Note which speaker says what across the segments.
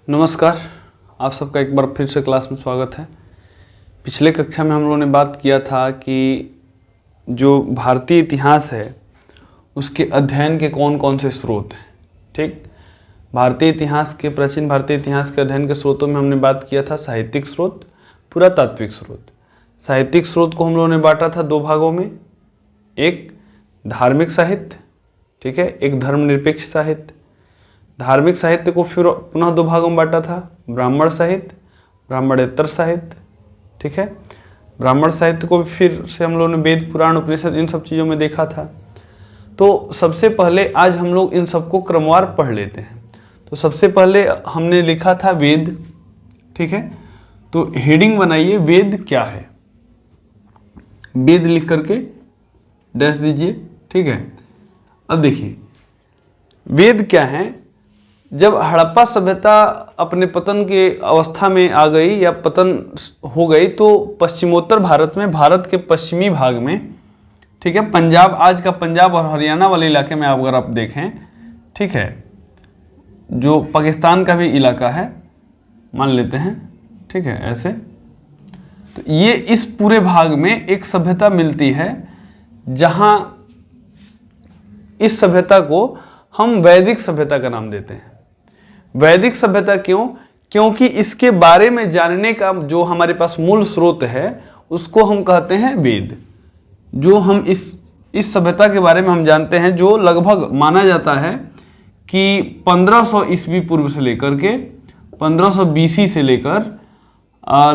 Speaker 1: नमस्कार, आप सबका एक बार फिर से क्लास में स्वागत है। पिछले कक्षा में हम लोगों ने बात किया था कि जो भारतीय इतिहास है उसके अध्ययन के कौन कौन से स्रोत हैं। ठीक, प्राचीन भारतीय इतिहास के अध्ययन के स्रोतों में हमने बात किया था साहित्यिक स्रोत, पुरातात्विक स्रोत। साहित्यिक स्रोत को हम लोगों ने बांटा था दो भागों में, एक धार्मिक साहित्य, ठीक है, एक धर्मनिरपेक्ष साहित्य। धार्मिक साहित्य को फिर पुनः दो भागों में बांटा था, ब्राह्मण साहित्य, ब्राह्मणेतर साहित्य, ठीक है। ब्राह्मण साहित्य को फिर से हम लोगों ने वेद, पुराण, उपनिषद इन सब चीज़ों में देखा था। तो सबसे पहले आज हम लोग इन सबको क्रमवार पढ़ लेते हैं। तो सबसे पहले हमने लिखा था वेद, ठीक है। तो हेडिंग बनाइए, वेद क्या है। वेद लिख करके डैश दीजिए, ठीक है। अब देखिए वेद क्या है। जब हड़प्पा सभ्यता अपने पतन के अवस्था में आ गई या पतन हो गई तो पश्चिमोत्तर भारत में, भारत के पश्चिमी भाग में, ठीक है, पंजाब, आज का पंजाब और हरियाणा वाले इलाके में अगर आप देखें, ठीक है, जो पाकिस्तान का भी इलाका है मान लेते हैं, ठीक है, ऐसे, तो ये इस पूरे भाग में एक सभ्यता मिलती है जहां इस सभ्यता को हम वैदिक सभ्यता का नाम देते हैं। वैदिक सभ्यता क्यों? क्योंकि इसके बारे में जानने का जो हमारे पास मूल स्रोत है उसको हम कहते हैं वेद। जो हम इस सभ्यता के बारे में हम जानते हैं, जो लगभग माना जाता है कि 1500 ईस्वी पूर्व से लेकर के 1500 बीसी से लेकर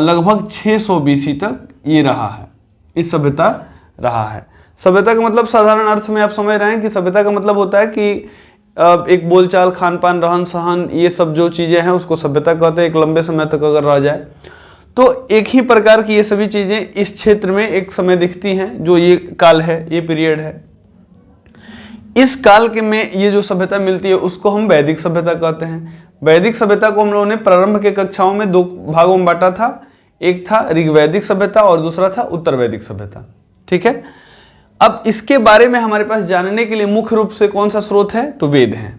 Speaker 1: लगभग 600 बीसी तक ये रहा है, इस सभ्यता रहा है। सभ्यता का मतलब साधारण अर्थ में आप समझ रहे हैं कि सभ्यता का मतलब होता है कि एक बोलचाल, खान पान, रहन सहन, ये सब जो चीज़ें हैं उसको सभ्यता कहते हैं। एक लंबे समय तक अगर रह जाए तो एक ही प्रकार की ये सभी चीज़ें इस क्षेत्र में एक समय दिखती हैं, जो ये काल है, ये पीरियड है। इस काल के में ये जो सभ्यता मिलती है उसको हम वैदिक सभ्यता कहते हैं। वैदिक सभ्यता को हम लोगों ने प्रारंभ के कक्षाओं में दो भागों में बांटा था, एक था ऋग्वैदिक सभ्यता और दूसरा था उत्तर वैदिक सभ्यता, ठीक है। अब इसके बारे में हमारे पास जानने के लिए मुख्य रूप से कौन सा स्रोत है? तो वेद हैं,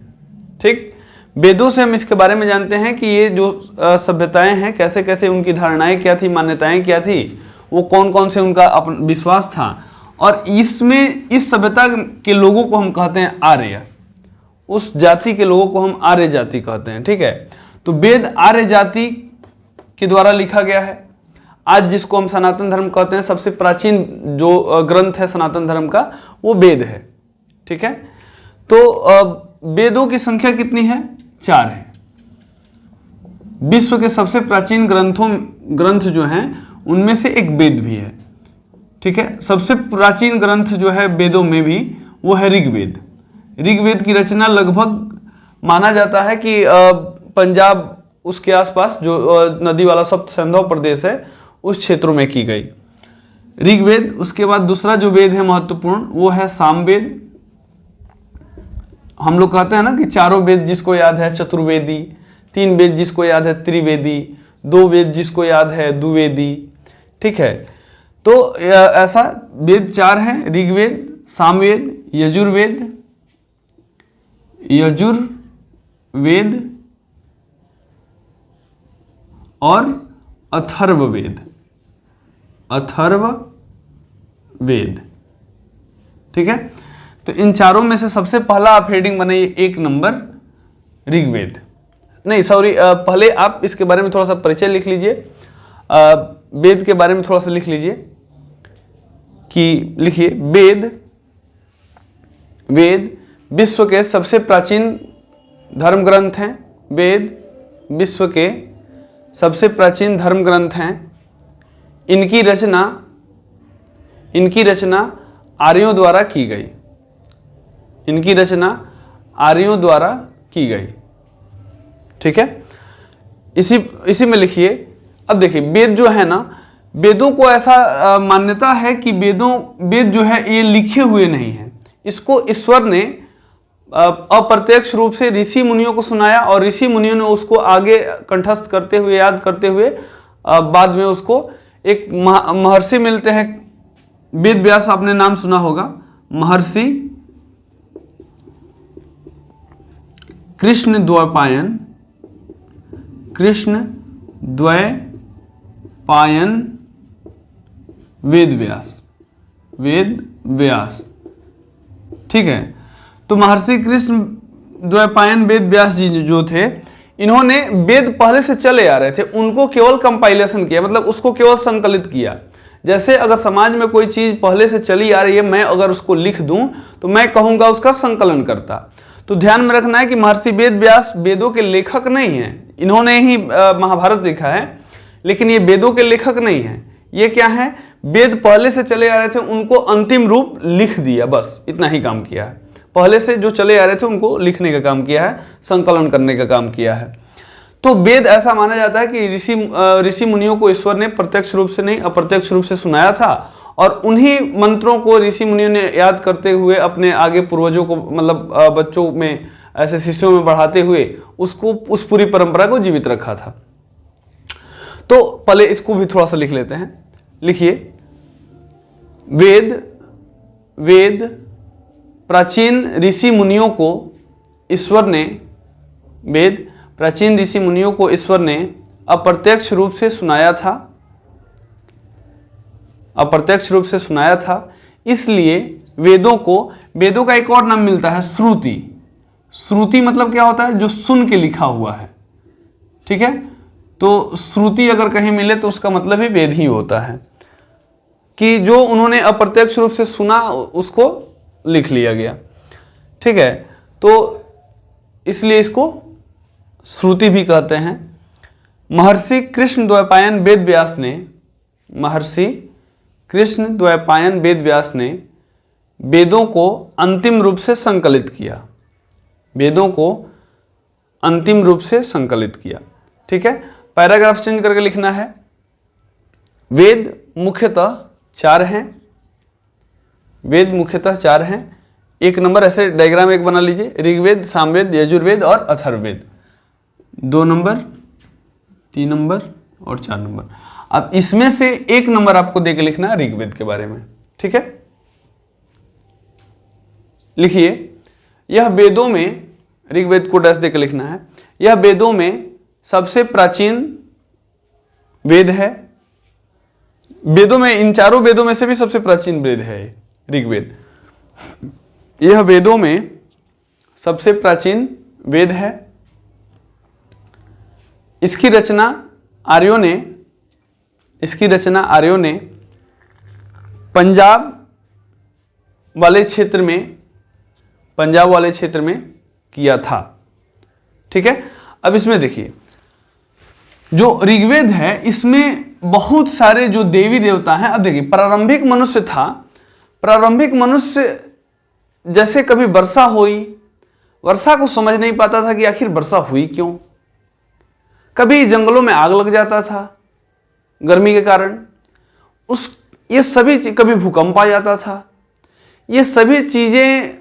Speaker 1: ठीक। वेदों से हम इसके बारे में जानते हैं कि ये जो सभ्यताएं हैं कैसे कैसे उनकी धारणाएं क्या थी, मान्यताएं क्या थी, वो कौन कौन से उनका अपना विश्वास था। और इसमें इस सभ्यता के लोगों को हम कहते हैं आर्य। उस जाति के लोगों को हम आर्य जाति कहते हैं, ठीक है। तो वेद आर्य जाति के द्वारा लिखा गया है। आज जिसको हम सनातन धर्म कहते हैं, सबसे प्राचीन जो ग्रंथ है सनातन धर्म का वो वेद है, ठीक है। तो वेदों की संख्या कितनी है? 4 है। विश्व के सबसे प्राचीन ग्रंथ जो हैं उनमें से एक वेद भी है, ठीक है। सबसे प्राचीन ग्रंथ जो है वेदों में भी वो है ऋग्वेद। ऋग्वेद की रचना लगभग माना जाता है कि पंजाब उसके आसपास जो नदी वाला सप्त सिंधु प्रदेश है उस क्षेत्रों में की गई ऋग्वेद। उसके बाद दूसरा जो वेद है महत्वपूर्ण वो है सामवेद। हम लोग कहते हैं ना कि चारों वेद जिसको याद है चतुर्वेदी, 3 वेद जिसको याद है त्रिवेदी, 2 वेद जिसको याद है द्विवेदी, ठीक है। तो ऐसा वेद 4 हैं, ऋग्वेद, सामवेद, यजुर्वेद और अथर्ववेद, ठीक है। तो इन चारों में से सबसे पहला आप हेडिंग बनाइए 1 नंबर ऋग्वेद। नहीं सॉरी, पहले आप इसके बारे में थोड़ा सा परिचय लिख लीजिए, वेद के बारे में थोड़ा सा लिख लीजिए कि लिखिए वेद विश्व के सबसे प्राचीन धर्म ग्रंथ हैं। वेद विश्व के सबसे प्राचीन धर्म ग्रंथ हैं। इनकी रचना आर्यों द्वारा की गई। ठीक है। इसी में लिखिए। अब देखिए वेद जो है ना, वेदों को ऐसा मान्यता है कि वेद जो है ये लिखे हुए नहीं है। इसको ईश्वर ने अप्रत्यक्ष रूप से ऋषि मुनियों को सुनाया और ऋषि मुनियों ने उसको आगे कंठस्थ करते हुए, याद करते हुए बाद में उसको एक महर्षि मिलते हैं, वेद व्यास, आपने नाम सुना होगा, महर्षि कृष्ण द्वैपायन कृष्ण द्वैपायन वेद व्यास, वेद व्यास। ठीक है, तो महर्षि कृष्ण द्वैपायन वेद व्यास जी जो थे, इन्होंने वेद पहले से चले आ रहे थे, उनको केवल कंपाइलेशन किया, मतलब उसको केवल संकलित किया। जैसे अगर समाज में कोई चीज पहले से चली आ रही है, मैं अगर उसको लिख दूं तो मैं कहूंगा उसका संकलन करता। तो ध्यान में रखना है कि महर्षि वेद व्यास वेदों के लेखक नहीं है, इन्होंने ही महाभारत लिखा है, लेकिन ये वेदों के लेखक नहीं है। ये क्या है, वेद पहले से चले आ रहे थे, उनको अंतिम रूप लिख दिया, बस इतना ही काम किया है। पहले से जो चले आ रहे थे उनको लिखने का काम किया है, संकलन करने का काम किया है। तो वेद ऐसा माना जाता है कि ऋषि मुनियों को ईश्वर ने प्रत्यक्ष रूप से नहीं अप्रत्यक्ष रूप से सुनाया था, और उन्हीं मंत्रों को ऋषि मुनियों ने याद करते हुए अपने आगे पूर्वजों को, मतलब बच्चों में, ऐसे शिष्यों में बढ़ाते हुए उसको, उस पूरी परंपरा को जीवित रखा था। तो पहले इसको भी थोड़ा सा लिख लेते हैं। लिखिए, वेद प्राचीन ऋषि मुनियों को ईश्वर ने, वेद प्राचीन ऋषि मुनियों को ईश्वर ने अप्रत्यक्ष रूप से सुनाया था, अप्रत्यक्ष रूप से सुनाया था। इसलिए वेदों का एक और नाम मिलता है श्रुति। श्रुति मतलब क्या होता है, जो सुन के लिखा हुआ है। ठीक है, तो श्रुति अगर कहीं मिले तो उसका मतलब ही वेद ही होता है, कि जो उन्होंने अप्रत्यक्ष रूप से सुना उसको लिख लिया गया। ठीक है, तो इसलिए इसको श्रुति भी कहते हैं। महर्षि कृष्ण द्वैपायन वेद व्यास ने, महर्षि कृष्ण द्वैपायन वेद व्यास ने वेदों को अंतिम रूप से संकलित किया, वेदों को अंतिम रूप से संकलित किया। ठीक है, पैराग्राफ चेंज करके लिखना है। वेद मुख्यतः 4 हैं, वेद मुख्यतः 4 हैं। 1 नंबर ऐसे डायग्राम एक बना लीजिए, ऋग्वेद, सामवेद, यजुर्वेद और अथर्ववेद। 2 नंबर, 3 नंबर और 4 नंबर। अब इसमें से 1 नंबर आपको देके लिखना है ऋग्वेद के बारे में। ठीक है, लिखिए, यह वेदों में, ऋग्वेद को डैश देकर लिखना है, यह वेदों में सबसे प्राचीन वेद है। वेदों में, इन चारों वेदों में से भी सबसे प्राचीन वेद है ऋग्वेद। यह वेदों में सबसे प्राचीन वेद है। इसकी रचना आर्यों ने पंजाब वाले क्षेत्र में किया था। ठीक है, अब इसमें देखिए, जो ऋग्वेद है इसमें बहुत सारे जो देवी देवता हैं। अब देखिए, प्रारंभिक मनुष्य था, प्रारंभिक मनुष्य जैसे कभी वर्षा हुई, वर्षा को समझ नहीं पाता था कि आखिर वर्षा हुई क्यों। कभी जंगलों में आग लग जाता था गर्मी के कारण, ये सभी, कभी भूकंप आ जाता था, ये सभी चीजें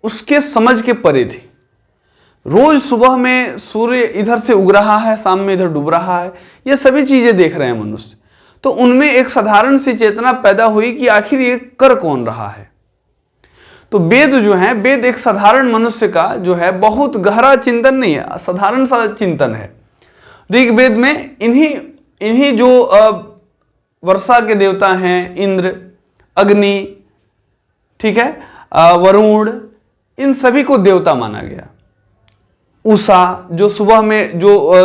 Speaker 1: उसके समझ के परे थी। रोज सुबह में सूर्य इधर से उग रहा है, शाम में इधर डूब रहा है, ये सभी चीजें देख रहे हैं मनुष्य। तो उनमें एक साधारण सी चेतना पैदा हुई कि आखिर ये कर कौन रहा है। तो वेद जो है, वेद एक साधारण मनुष्य का जो है बहुत गहरा चिंतन नहीं है, साधारण सा चिंतन है। ऋग्वेद में इन्हीं जो वर्षा के देवता हैं, इंद्र, अग्नि, ठीक है, वरुण, इन सभी को देवता माना गया। उषा, जो सुबह में जो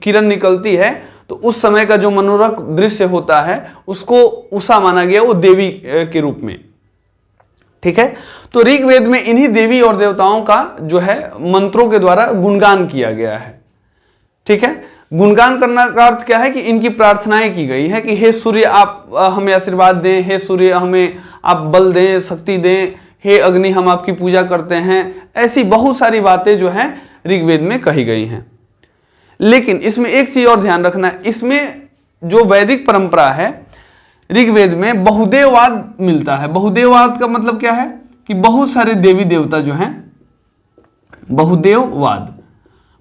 Speaker 1: किरण निकलती है तो उस समय का जो मनोरक दृश्य होता है उसको उषा माना गया, वो देवी के रूप में। ठीक है, तो ऋग्वेद में इन्हीं देवी और देवताओं का जो है मंत्रों के द्वारा गुणगान किया गया है। ठीक है, गुणगान करने का अर्थ क्या है कि इनकी प्रार्थनाएं की गई है कि हे सूर्य आप हमें आशीर्वाद दें, हे सूर्य हमें आप बल दें, शक्ति दें, हे अग्नि हम आपकी पूजा करते हैं। ऐसी बहुत सारी बातें जो हैं ऋग्वेद में कही गई हैं। लेकिन इसमें एक चीज और ध्यान रखना है, इसमें जो वैदिक परंपरा है ऋग्वेद में बहुदेववाद मिलता है। बहुदेववाद का मतलब क्या है कि बहुत सारे देवी देवता जो हैं, बहुदेववाद,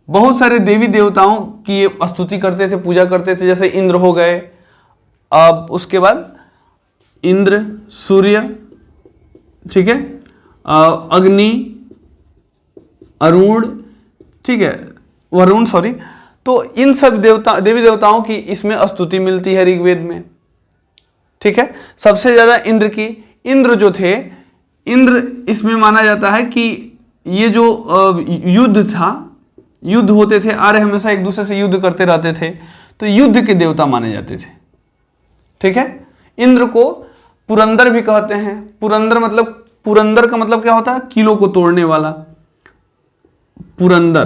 Speaker 1: बहुत सारे देवी देवताओं की स्तुति करते थे, पूजा करते थे। जैसे इंद्र हो गए, अब उसके बाद इंद्र, सूर्य, ठीक है, अग्नि, अरुण, ठीक है, वरुण, सॉरी, तो इन सब देवी देवताओं की इसमें स्तुति मिलती है ऋग्वेद में। ठीक है, सबसे ज्यादा इंद्र की, इंद्र जो थे, इंद्र इसमें माना जाता है कि ये जो युद्ध था, युद्ध होते थे, आर्य हमेशा एक दूसरे से युद्ध करते रहते थे, तो युद्ध के देवता माने जाते थे। ठीक है, इंद्र को पुरंदर भी कहते हैं। पुरंदर मतलब, पुरंदर का मतलब क्या होता है? किलों को तोड़ने वाला। पुरंदर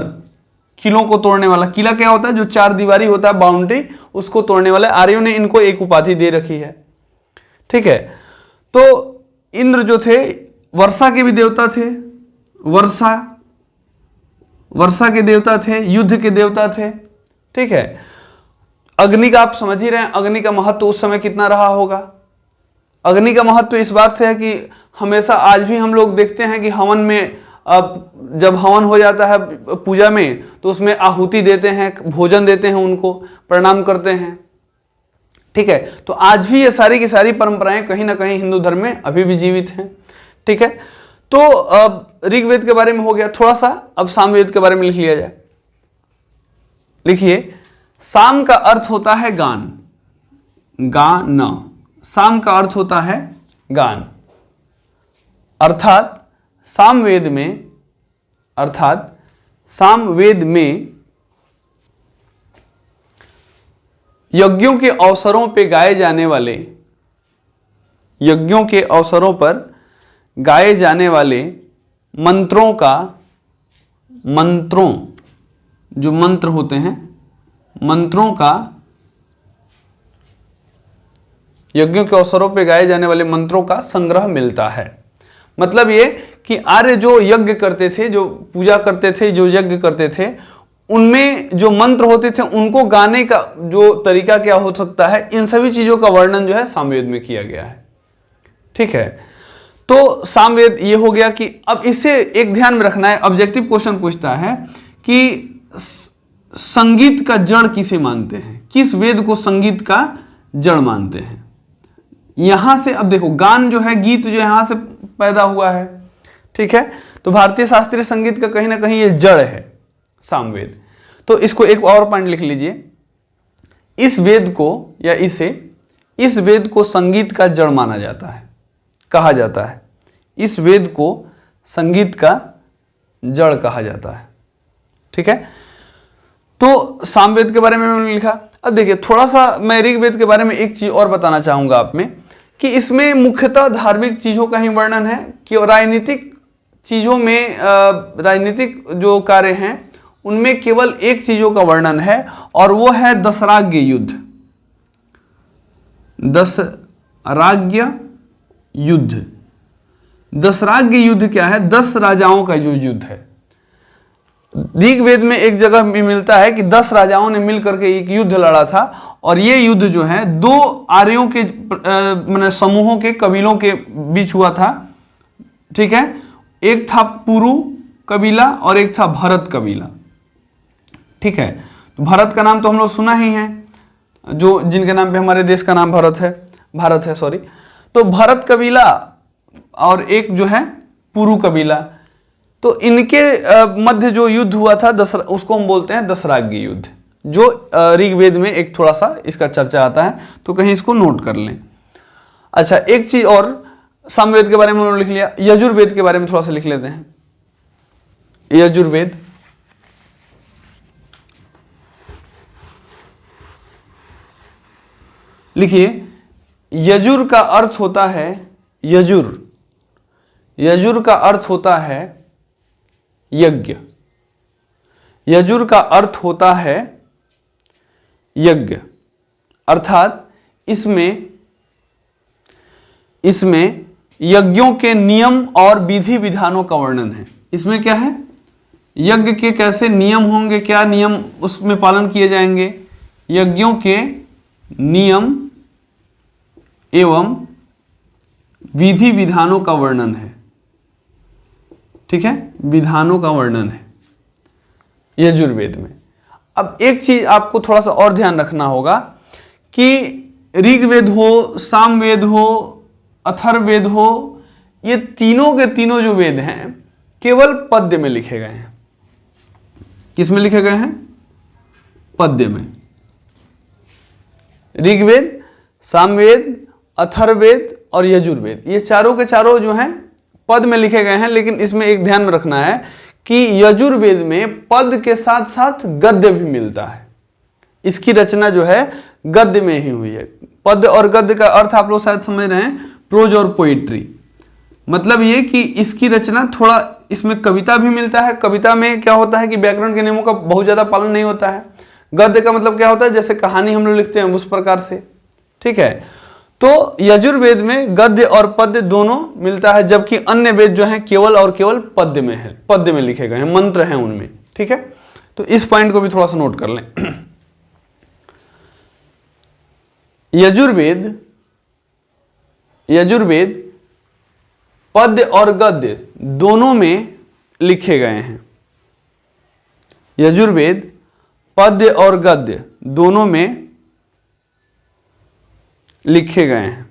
Speaker 1: किलों को तोड़ने वाला। किला क्या होता है? जो चार दीवारी होता है, बाउंड्री, उसको तोड़ने वाले। आर्यों ने इनको एक उपाधि दे रखी है। ठीक है, तो इंद्र जो थे वर्षा के भी देवता थे। वर्षा के देवता थे, युद्ध के देवता थे। ठीक है, अग्नि का आप समझ ही रहे हैं, अग्नि का महत्व उस समय कितना रहा होगा। अग्नि का महत्व इस बात से है कि हमेशा आज भी हम लोग देखते हैं कि हवन में, अब जब हवन हो जाता है पूजा में, तो उसमें आहुति देते हैं, भोजन देते हैं, उनको प्रणाम करते हैं। ठीक है, तो आज भी ये सारी की सारी परंपराएं कहीं ना कहीं हिंदू धर्म में अभी भी जीवित हैं। ठीक है, तो अब ऋग्वेद के बारे में हो गया थोड़ा सा, अब सामवेद के बारे में लिख लिया जाए। लिखिए, साम का अर्थ होता है गान, गान। साम का अर्थ होता है गान, अर्थात सामवेद में यज्ञों के अवसरों पे गाए जाने वाले, यज्ञों के अवसरों पर गाए जाने वाले मंत्रों का, मंत्रों जो मंत्र होते हैं, मंत्रों का, यज्ञों के अवसरों पे गाए जाने वाले मंत्रों का संग्रह मिलता है। मतलब ये कि आर्य जो यज्ञ करते थे, जो पूजा करते थे, जो यज्ञ करते थे, उनमें जो मंत्र होते थे उनको गाने का जो तरीका क्या हो सकता है, इन सभी चीजों का वर्णन जो है सामवेद में किया गया है। ठीक है, तो सामवेद ये हो गया कि अब इसे एक ध्यान में रखना है, ऑब्जेक्टिव क्वेश्चन पूछता है कि संगीत का जड़ किसे मानते हैं, किस वेद को संगीत का जड़ मानते हैं। यहां से अब देखो, गान जो है, गीत जो यहां से पैदा हुआ है। ठीक है, तो भारतीय शास्त्रीय संगीत का कहीं ना कहीं ये जड़ है सामवेद। तो इसको एक और पॉइंट लिख लीजिए, इस वेद को या इस वेद को संगीत का जड़ माना जाता है, कहा जाता है। इस वेद को संगीत का जड़ कहा जाता है। ठीक है, तो सामवेद के बारे में मैंने लिखा। अब देखिए, थोड़ा सा मैं ऋग्वेद के बारे में एक चीज और बताना चाहूंगा आप में, कि इसमें मुख्यतः धार्मिक चीजों का ही वर्णन है, कि राजनीतिक चीजों में, राजनीतिक जो कार्य हैं उनमें केवल एक चीजों का वर्णन है, और वो है दशराज्य युद्ध। दशराज्य युद्ध, दशराज्य युद्ध क्या है? 10 राजाओं का जो युद्ध है। ऋग्वेद में एक जगह मिलता है कि 10 राजाओं ने मिलकर के एक युद्ध लड़ा था, और ये युद्ध जो है 2 आर्यों के माने समूहों के, कबीलों के बीच हुआ था। ठीक है, एक था पुरु कबीला और एक था भरत कबीला। ठीक है, तो भरत का नाम तो हम लोग सुना ही है, जो जिनके नाम पे हमारे देश का नाम भारत है सॉरी। तो भरत कबीला और एक जो है पुरु कबीला, तो इनके मध्य जो युद्ध हुआ था उसको हम बोलते हैं दशराज्य युद्ध, जो ऋग्वेद में एक थोड़ा सा इसका चर्चा आता है, तो कहीं इसको नोट कर लें। अच्छा, एक चीज और, सामवेद के बारे में उन्होंने लिख लिया, यजुर्वेद के बारे में थोड़ा सा लिख लेते हैं। यजुर्वेद, लिखिए, यजुर का अर्थ होता है, यजुर का अर्थ होता है यज्ञ। यजुर का अर्थ होता है यज्ञ, अर्थात इसमें यज्ञों के नियम और विधि विधानों का वर्णन है। इसमें क्या है? यज्ञ के कैसे नियम होंगे, क्या नियम उसमें पालन किए जाएंगे, यज्ञों के नियम एवं विधि विधानों का वर्णन है। ठीक है, विधानों का वर्णन है यजुर्वेद में। अब एक चीज आपको थोड़ा सा और ध्यान रखना होगा कि ऋग्वेद हो, सामवेद हो, अथर्ववेद हो, ये तीनों के तीनों जो वेद हैं केवल पद्य में लिखे गए हैं। किस में लिखे गए हैं? पद्य में। ऋग्वेद, सामवेद, अथर्ववेद और यजुर्वेद, ये चारों के चारों जो हैं पद में लिखे गए हैं। लेकिन इसमें एक ध्यान में रखना है कि यजुर्वेद में पद के साथ साथ गद्य भी मिलता है। इसकी रचना जो है गद्य में ही हुई है। पद्य और गद्य का अर्थ आप लोग शायद समझ रहे हैं, प्रोज और पोइट्री। मतलब ये कि इसकी रचना थोड़ा, इसमें कविता भी मिलता है। कविता में क्या होता है कि व्याकरण के नियमों का बहुत ज्यादा पालन नहीं होता है। गद्य का मतलब क्या होता है, जैसे कहानी हम लोग लिखते हैं उस प्रकार से, ठीक है। तो यजुर्वेद में गद्य और पद्य दोनों मिलता है, जबकि अन्य वेद जो हैं केवल और केवल पद्य में है, पद्य में लिखे गए हैं, मंत्र हैं उनमें, ठीक है। तो इस पॉइंट को भी थोड़ा सा नोट कर लें। यजुर्वेद पद्य और गद्य दोनों में लिखे गए हैं। यजुर्वेद पद्य और गद्य दोनों में लिखे गए हैं,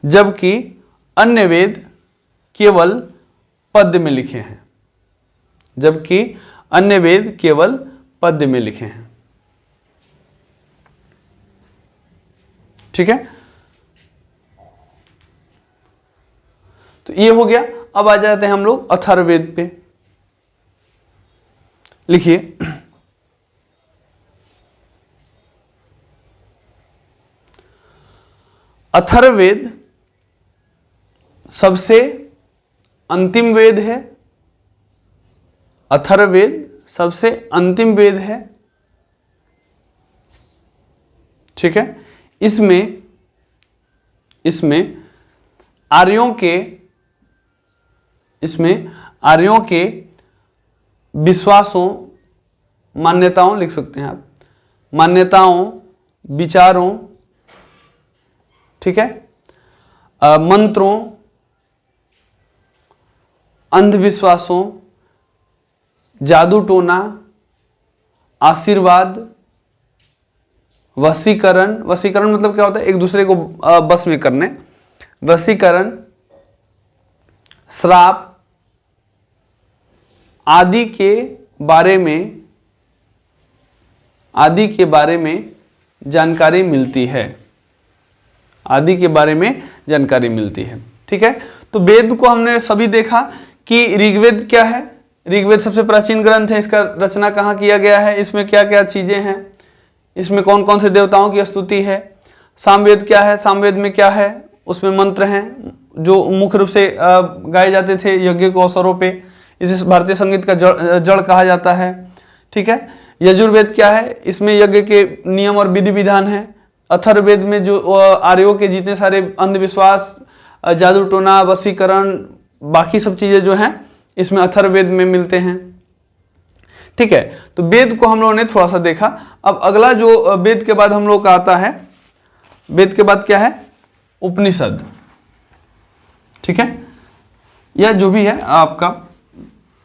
Speaker 1: जबकि अन्य वेद केवल पद्य में लिखे हैं। जबकि अन्य वेद केवल पद्य में लिखे हैं, ठीक है। तो ये हो गया। अब आ जाते हैं हम लोग अथर्ववेद पे। लिखिए, अथर्ववेद सबसे अंतिम वेद है। अथर्ववेद सबसे अंतिम वेद है, ठीक है। इसमें आर्यों के विश्वासों, मान्यताओं लिख सकते हैं आप, मान्यताओं, विचारों, ठीक है, मंत्रों, अंधविश्वासों, जादू टोना, आशीर्वाद, वशीकरण। वशीकरण मतलब क्या होता है, एक दूसरे को बस में करने, वशीकरण, श्राप आदि के बारे में जानकारी मिलती है। आदि के बारे में जानकारी मिलती है, ठीक है। तो वेद को हमने सभी देखा कि ऋग्वेद क्या है। ऋग्वेद सबसे प्राचीन ग्रंथ है। इसका रचना कहाँ किया गया है, इसमें क्या क्या चीजें हैं, इसमें कौन कौन से देवताओं की स्तुति है। सामवेद क्या है, सामवेद में क्या है, उसमें मंत्र हैं जो मुख्य रूप से गाए जाते थे यज्ञ के अवसरों पे। इसे भारतीय संगीत का जड़ कहा जाता है, ठीक है। यजुर्वेद क्या है, इसमें यज्ञ के नियम और विधि विधान है। अथर्ववेद में जो आर्यों के जितने सारे अंधविश्वास, जादू टोना, वशीकरण, बाकी सब चीजें जो हैं इसमें अथर्ववेद में मिलते हैं, ठीक है। तो वेद को हम लोगों ने थोड़ा सा देखा। अब अगला जो वेद के बाद हम लोग का आता है, वेद के बाद क्या है, उपनिषद, ठीक है। या जो भी है आपका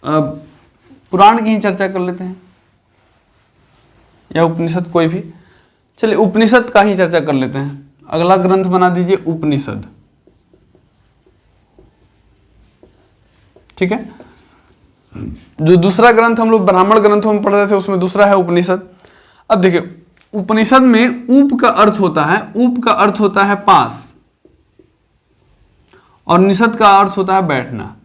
Speaker 1: पुराण की ही चर्चा कर लेते हैं, या उपनिषद कोई भी, चलिए उपनिषद का ही चर्चा कर लेते हैं। अगला ग्रंथ बना दीजिए उपनिषद, ठीक है। जो दूसरा ग्रंथ हम लोग ब्राह्मण ग्रंथों में पढ़ रहे थे उसमें दूसरा है उपनिषद। अब देखिए, उपनिषद में उप का अर्थ होता है, उप का अर्थ होता है पास, और निषद का अर्थ होता है बैठना,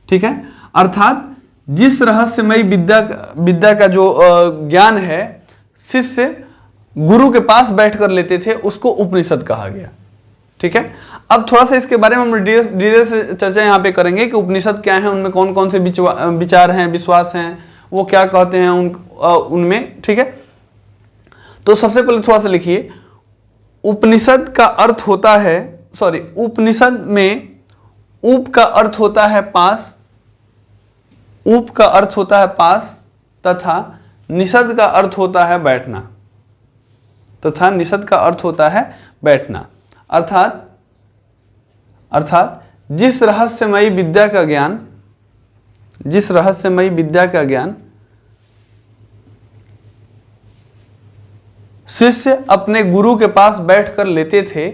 Speaker 1: ठीक है। अर्थात जिस रहस्यमयी विद्या का जो ज्ञान है शिष्य गुरु के पास बैठकर लेते थे, उसको उपनिषद कहा गया, ठीक है। अब थोड़ा सा इसके बारे में हम डिटेल से चर्चा यहाँ पे करेंगे कि उपनिषद क्या है, उनमें कौन कौन से विचार हैं, विश्वास हैं, वो क्या कहते हैं उनमें, ठीक है। तो सबसे पहले थोड़ा सा लिखिए, उपनिषद का अर्थ होता है, उपनिषद में उप का अर्थ होता है पास, उप का अर्थ होता है पास, तथा निषद का अर्थ होता है बैठना, तथा निषद का अर्थ होता है बैठना। अर्थात जिस रहस्यमयी विद्या का ज्ञान शिष्य अपने गुरु के पास बैठकर लेते थे,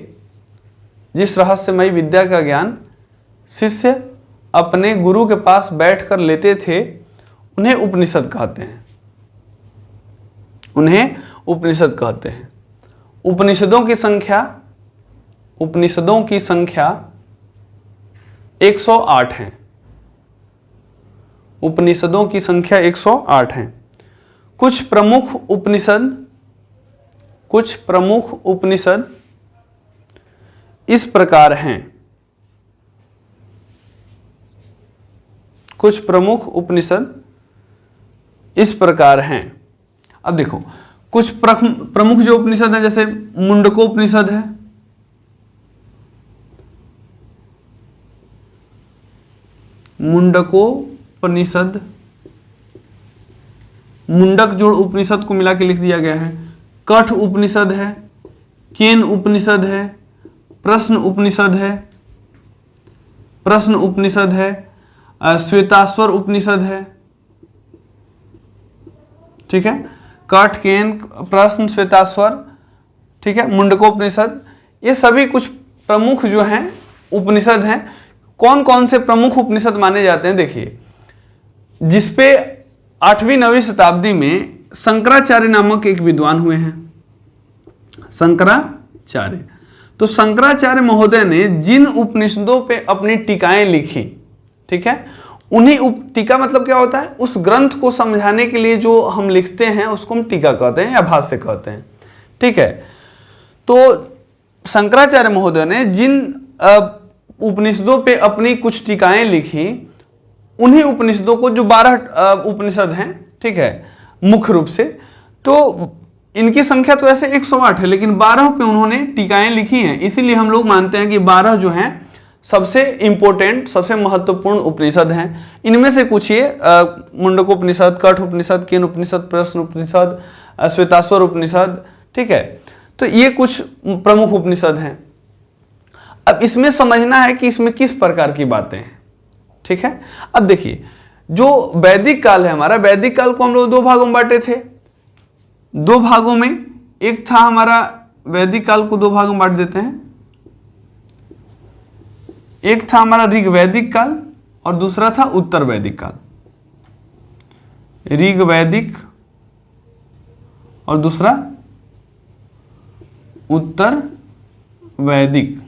Speaker 1: जिस रहस्यमयी विद्या का ज्ञान शिष्य अपने गुरु के पास बैठकर लेते थे उन्हें उपनिषद कहते हैं। उन्हें उपनिषद कहते हैं। उपनिषदों की संख्या 108 है। उपनिषदों की संख्या 108 है। कुछ प्रमुख उपनिषद इस प्रकार हैं। कुछ प्रमुख उपनिषद इस प्रकार हैं। अब देखो, कुछ प्रमुख जो उपनिषद है, जैसे मुंडकोपनिषद है, मुंडकोपनिषद, मुंडक जोड़ उपनिषद को मिला के लिख दिया गया है। कठ उपनिषद है, केन उपनिषद है, प्रश्न उपनिषद है, श्वेताश्वर उपनिषद है। ठीक है, कठ, केन, प्रश्न, श्वेताश्वर, ठीक है, मुंडकोपनिषद, ये सभी कुछ प्रमुख जो हैं उपनिषद हैं। कौन कौन से प्रमुख उपनिषद माने जाते हैं, देखिए, जिसपे 8वीं-9वीं शताब्दी में शंकराचार्य नामक एक विद्वान हुए हैं। शंकराचार्य, तो शंकराचार्य महोदय ने जिन उपनिषदों पे अपनी टीकाएं लिखी, ठीक है, उन्हीं टीका मतलब क्या होता है, उस ग्रंथ को समझाने के लिए जो हम लिखते हैं उसको हम टीका कहते हैं या भाष्य कहते हैं। ठीक है, तो शंकराचार्य महोदय ने जिन उपनिषदों पे अपनी कुछ टीकाएं लिखी, उन्हीं उपनिषदों को, जो 12 उपनिषद हैं, ठीक है, मुख्य रूप से, तो इनकी संख्या तो ऐसे 108 है, लेकिन 12 पे उन्होंने टीकाएं लिखी हैं। इसीलिए हम लोग मानते हैं कि 12 जो हैं सबसे इंपॉर्टेंट, सबसे महत्वपूर्ण उपनिषद हैं। इनमें से कुछ ये मुंडकोपनिषद, कठ उपनिषद, केन उपनिषद, प्रश्न उपनिषद, श्वेताश्वर उपनिषद, ठीक है, तो ये कुछ प्रमुख उपनिषद हैं। अब इसमें समझना है कि इसमें किस प्रकार की बातें हैं। ठीक है, अब देखिए, जो वैदिक काल है हमारा, वैदिक काल को हम लोग 2 भागों में बांटे थे। 2 भागों में, एक था हमारा वैदिक काल को 2 भागों में बांट देते हैं। एक था हमारा ऋग्वैदिक काल और दूसरा था उत्तर वैदिक काल। ऋग्वैदिक और दूसरा उत्तर वैदिक।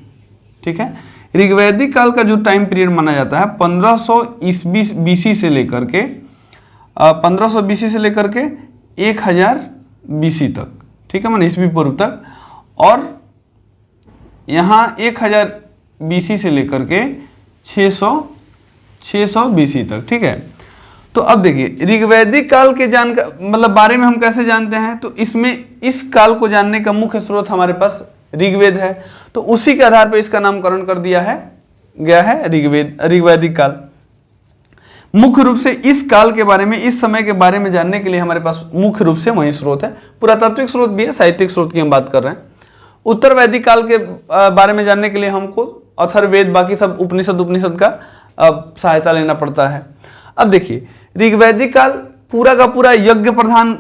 Speaker 1: ठीक है, ऋग्वैदिक काल का जो टाइम पीरियड माना जाता है 1500 BC से लेकर के 1500 BC से लेकर के 1000 BC तक, ठीक है, माने ईस्वी पूर्व तक, और यहाँ 1000 BC से लेकर के 600 BC तक। ठीक है, तो अब देखिए, ऋग्वैदिक काल के मतलब बारे में हम कैसे जानते हैं, तो इसमें इस काल को जानने का मुख्य स्रोत हमारे पास ऋग्वेद है, तो उसी के आधार पर इसका नामकरण कर दिया गया है ऋग्वैदिक काल। मुख्य रूप से इस काल के बारे में, इस समय के बारे में जानने के लिए हमारे पास मुख्य रूप से वही स्रोत है। पुरातात्विक स्रोत भी है, साहित्यिक स्रोत की हम बात कर रहे हैं। उत्तर वैदिक काल के बारे में जानने के लिए हमको अथर्ववेद, बाकी सब उपनिषद का सहायता लेना पड़ता है। अब देखिए, ऋग्वैदिक काल पूरा का पूरा यज्ञ प्रधान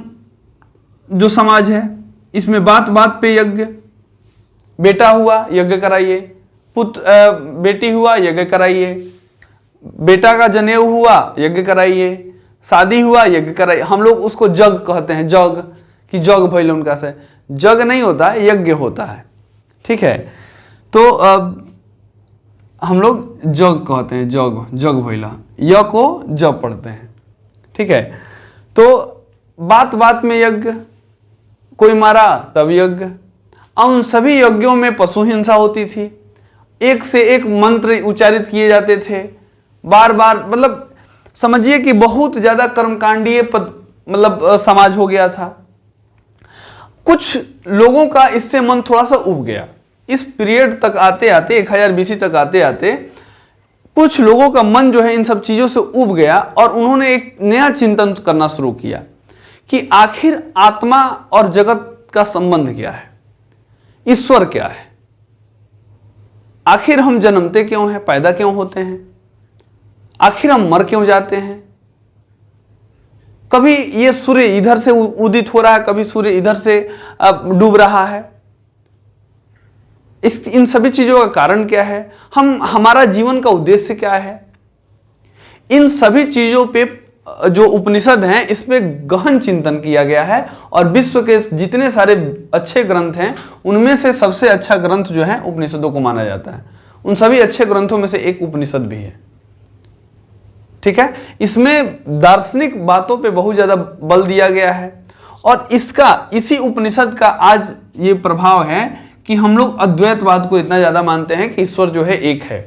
Speaker 1: जो समाज है, इसमें बात बात पे यज्ञ, बेटा हुआ यज्ञ कराइए, बेटी हुआ यज्ञ कराइए, बेटा का जनेऊ हुआ यज्ञ कराइए, शादी हुआ यज्ञ कराइए। हम लोग उसको जग कहते हैं, जग, कि जग भइल उनका से, जग नहीं होता है, यज्ञ होता है। ठीक है, तो हम लोग जग कहते हैं, जग भइला, य को जब पढ़ते हैं। ठीक है, तो बात बात में यज्ञ, कोई मारा तब यज्ञ। उन सभी यज्ञों में पशु हिंसा होती थी, एक से एक मंत्र उच्चारित किए जाते थे, बार बार, मतलब समझिए कि बहुत ज्यादा कर्मकांडीय मतलब समाज हो गया था। कुछ लोगों का इससे मन थोड़ा सा उब गया। इस पीरियड तक आते आते 1000 BC तक आते आते कुछ लोगों का मन जो है इन सब चीजों से उब गया, और उन्होंने एक नया चिंतन करना शुरू किया कि आखिर आत्मा और जगत का संबंध क्या है, ईश्वर क्या है, आखिर हम जन्मते क्यों हैं, पैदा क्यों होते हैं, आखिर हम मर क्यों जाते हैं, कभी ये सूर्य इधर से उदित हो रहा है, कभी सूर्य इधर से डूब रहा है, इन सभी चीजों का कारण क्या है, हमारा जीवन का उद्देश्य क्या है, इन सभी चीजों पे जो उपनिषद हैं इसमें गहन चिंतन किया गया है और विश्व के जितने सारे अच्छे ग्रंथ हैं उनमें से सबसे अच्छा ग्रंथ जो है उपनिषदों को माना जाता है। उन सभी अच्छे ग्रंथों में से एक उपनिषद भी है। ठीक है, इसमें दार्शनिक बातों पे बहुत ज्यादा बल दिया गया है और इसी उपनिषद का आज ये प्रभाव है कि हम लोग अद्वैतवाद को इतना ज्यादा मानते हैं कि ईश्वर जो है एक है।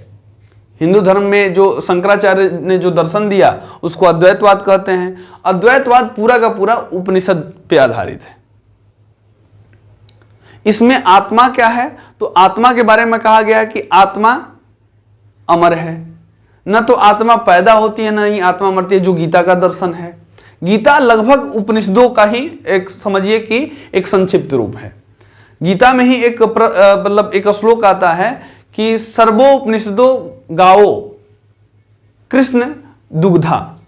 Speaker 1: हिंदू धर्म में जो शंकराचार्य ने जो दर्शन दिया उसको अद्वैतवाद कहते हैं। अद्वैतवाद पूरा का पूरा उपनिषद पे आधारित है। इसमें आत्मा क्या है, तो आत्मा के बारे में कहा गया है कि आत्मा अमर है, न तो आत्मा पैदा होती है न ही आत्मा मरती है, जो गीता का दर्शन है। गीता लगभग उपनिषदों का ही एक समझिए कि एक संक्षिप्त रूप है। गीता में ही एक मतलब एक श्लोक आता है कि सर्वोपनिषदो गाओ कृष्ण दुग्धा,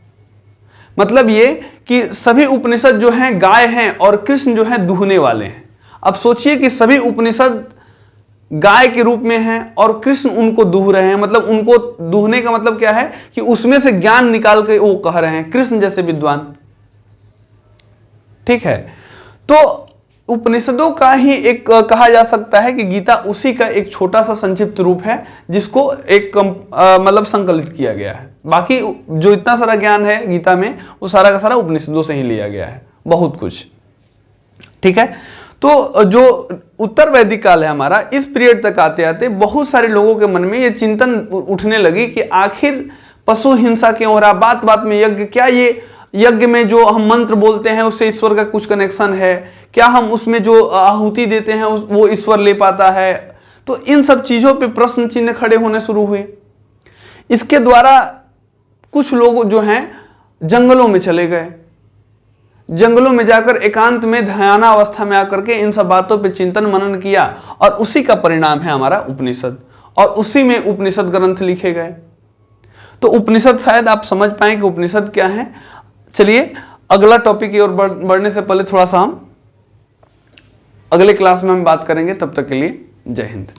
Speaker 1: मतलब ये कि सभी उपनिषद जो हैं गाय हैं और कृष्ण जो है दूहने वाले हैं। अब सोचिए कि सभी उपनिषद गाय के रूप में हैं और कृष्ण उनको दूह रहे हैं। मतलब उनको दूहने का मतलब क्या है कि उसमें से ज्ञान निकाल के वो कह रहे हैं, कृष्ण जैसे विद्वान। ठीक है, तो उपनिषदों का ही एक कहा जा सकता है कि गीता उसी का एक छोटा सा संक्षिप्त रूप है जिसको एक मतलब संकलित किया गया है। बाकी जो इतना सारा ज्ञान है गीता में वो सारा का सारा उपनिषदों से ही लिया गया है, बहुत कुछ। ठीक है, तो जो उत्तर वैदिक काल है हमारा, इस पीरियड तक आते आते बहुत सारे लोगों के मन में ये चिंतन उठने लगी कि आखिर पशु हिंसा क्यों हो रहा, बात बात में यज्ञ, क्या ये यज्ञ में जो हम मंत्र बोलते हैं उससे ईश्वर का कुछ कनेक्शन है, क्या हम उसमें जो आहुति देते हैं वो ईश्वर ले पाता है। तो इन सब चीजों पे प्रश्न चिन्ह खड़े होने शुरू हुए। इसके द्वारा कुछ लोग जो हैं जंगलों में चले गए, जंगलों में जाकर एकांत में ध्यानावस्था में आकर के इन सब बातों पे चिंतन मनन किया और उसी का परिणाम है हमारा उपनिषद, और उसी में उपनिषद ग्रंथ लिखे गए। तो उपनिषद शायद आप समझ पाए कि उपनिषद क्या है। चलिए अगला टॉपिक की ओर बढ़ने से पहले थोड़ा सा हम अगले क्लास में हम बात करेंगे। तब तक के लिए जय हिंद।